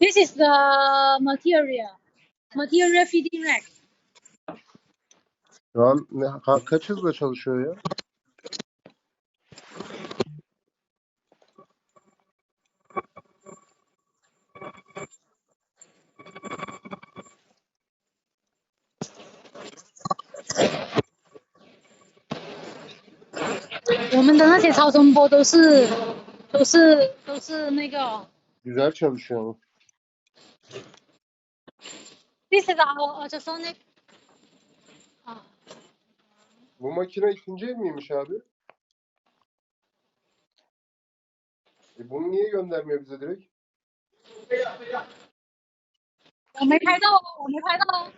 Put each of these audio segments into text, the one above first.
This is the material feeding rack. Şu an kaç hızla çalışıyor ya? Güzel çalışıyor mu? This is our ultrasonic. Bu makine ikinci el miymiş abi? Bunu niye göndermiyor bize direkt? 我没拍到，我没拍到。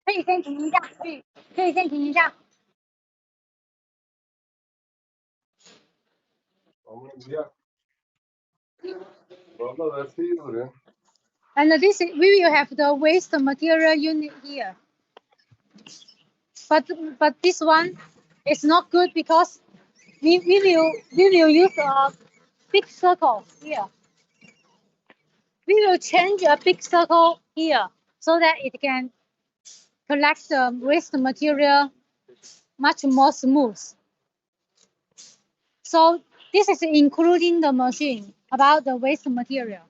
可以先停一下，可以先停一下。 Ama ya. Vallahi verse iyi olur ya. And this we will have the waste material unit here. But this one is not good because we will use a big circle here. We will change a big circle here so that it can collect the waste material much more smooth. So this is including the machine about the waste material.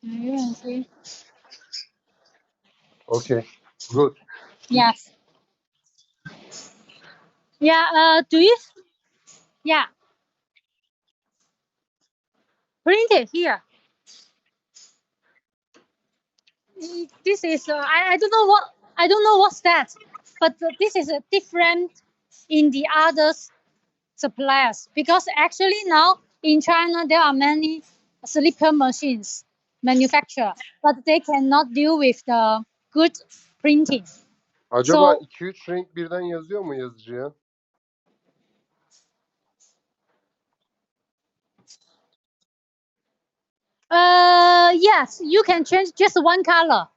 You can see. Okay, good. Yes. Yeah. Do you? Yeah. Print it here. This is I don't know what's that, but this is different in the other suppliers because actually now in China there are many slipper machines manufactured, but they cannot deal with the good printing. Acaba So, 2-3 renk birden yazıyor mu yazıcıya? yes, you can change just one color,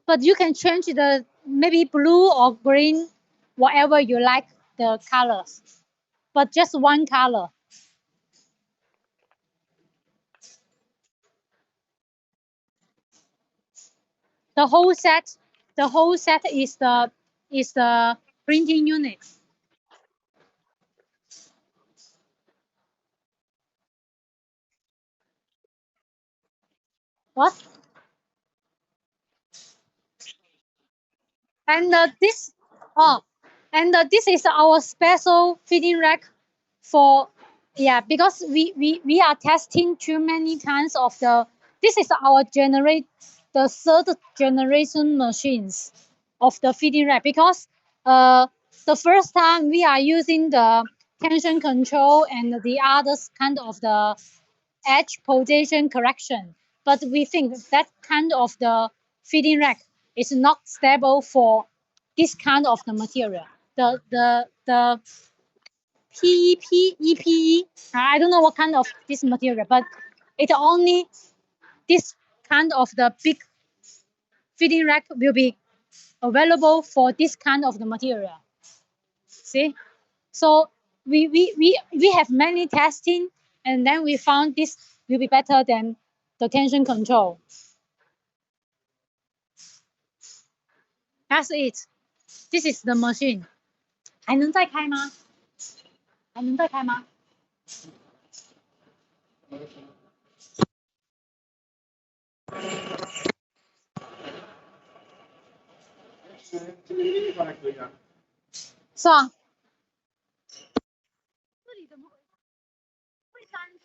but you can change the maybe blue or green, whatever you like the colors, but just one color. The whole set is the printing unit. What? And this is our special feeding rack for because we are testing too many kinds of this is our the third generation machines of the feeding rack because the first time we are using the tension control and the other kind of the edge position correction, but we think that kind of the feeding rack is not stable for this kind of the material. The PEP, EPE, I don't know what kind of this material, but it only this kind of the big feeding rack will be available for this kind of the material. See, so we have many testing, and then we found this will be better than the tension control. That's it. This is the machine. 还能再开吗？还能再开吗？是啊。这里怎么会删呢？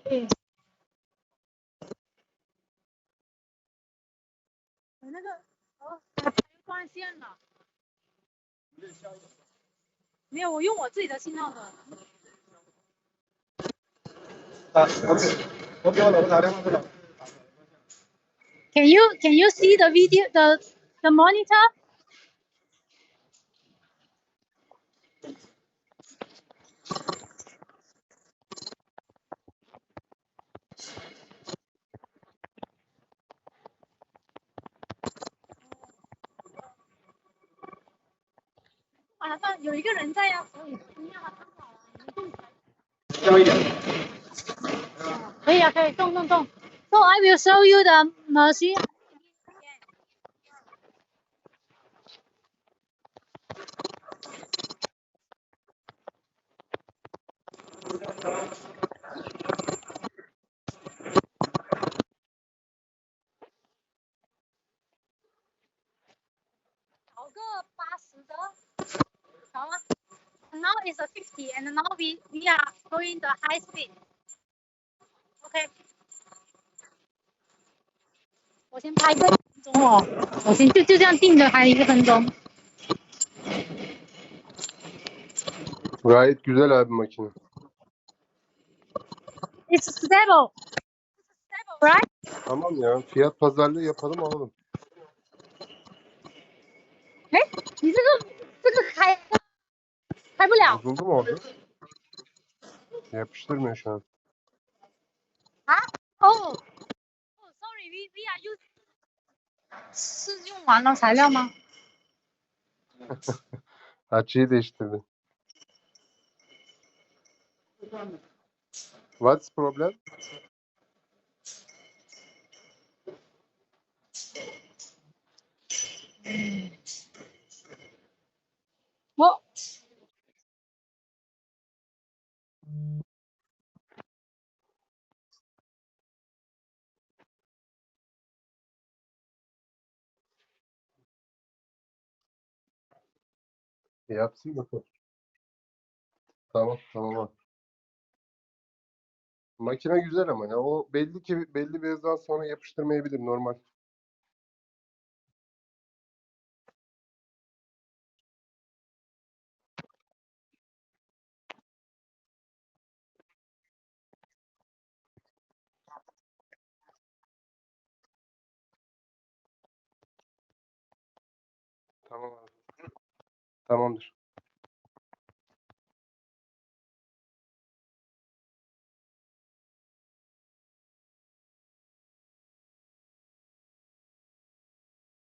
对。那个断线了。没有，我用我自己的信号的。我给我老婆打电话去了。Can you see the video the monitor? 麻烦有一个人在呀，所以一样很好啊，你动起来。稍微一点。可以啊，可以动。So I will show you the machine. Now it's a 50, and now we are going the high speed. Okay. 我先拍1分钟哦，我先就这样定着拍1分钟。 Gayet güzel abi makine. It's stable. Right? Tamam ya. Fiyat pazarlığı yapalım alalım. 哎，你这个开不了 Bozuldu mu orada? Yapıştırmıyor şu an. 啊？Oh, sorry, we are using. 是用完了材料吗？ Açıyı değiştirdi. What's problem?我 Yapsın bakalım. Tamam abi. Makine güzel ama ya. O belli ki belli bir hızdan sonra yapıştırmayabilir normal. Tamam abi. Tamamdır.